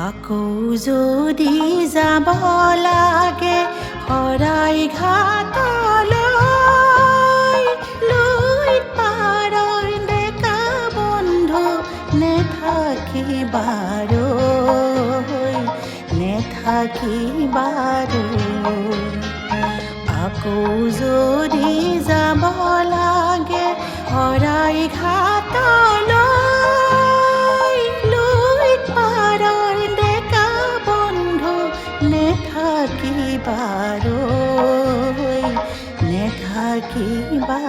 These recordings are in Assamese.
আকৌ যদি যাব লাগে শৰাই ঘাটলৈ, লুইত পাৰৰ ডেকা বন্ধু নেথাকিবাৰৈ, নেথাকিবাৰৈ। আকৌ যদি যাব লাগে শৰাই ঘাটলৈ, লুইত পাৰৰ ডেকা বন্ধু নেথাকিবাৰৈ, নেথাকিবাৰৈ।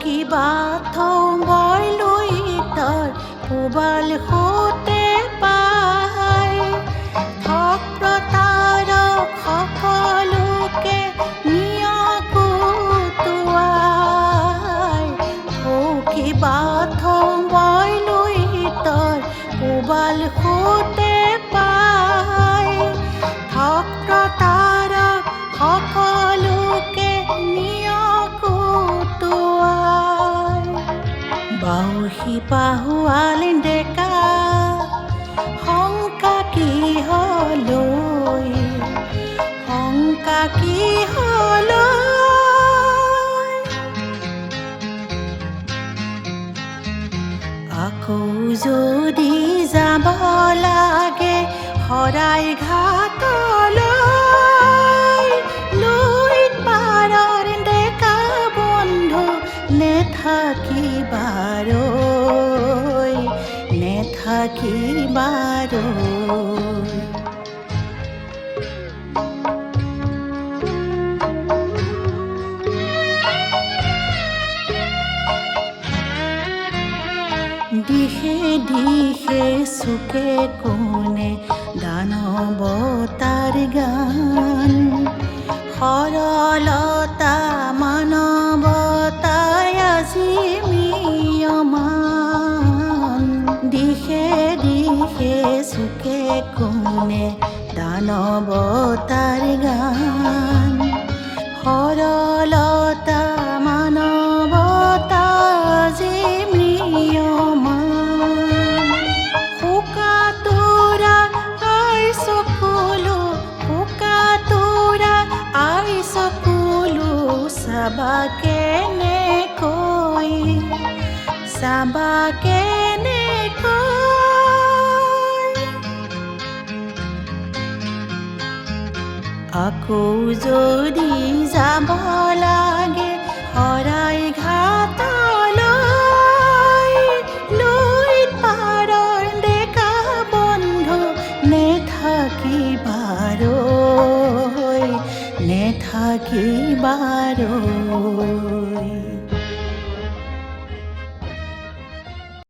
কিবা থৌ মই লুইতৰ পুবাল সোঁতে পাই, ঠগ প্ৰতাৰক সকলোকে নিয়কুতুৱাই। কিবা থৌ মই লুইতৰ পুবাল সোঁতে পাই, ঠগ প্ৰতাৰক সকলোকে নিয়কুতুৱাই। বাউসী পাহুৱাল ডেকা শংকা কিহলৈ, শংকা কিহলৈ। আকৌ যদি যাব লাগে শৰাই ঘাটলৈ, লুইত পাৰৰ ডেকা বন্ধু নেথাকিবাৰৈ, নেথাকিবাৰৈ। দিশে দিশে চুকে কোণে দানৱতাৰ গান, সৰলতা মানৱতাই আজি ম্ৰিয়মান। দিশে দিশে চুকে কোণে দানৱতাৰ গান, সৰলতা মানৱতা আজি ম্ৰিয়মান। শোকাতুৰা আই চকুলো, শোকাতুৰা আই চকুলো, চাবা কেনেকৈ, চাবা কেনেকৈ। আকৌ যদি যাব লাগে শৰাই ঘাটলৈ, লুইত পাৰৰ ডেকা বন্ধু নেথাকিবাৰৈ, নেথাকিবাৰৈ।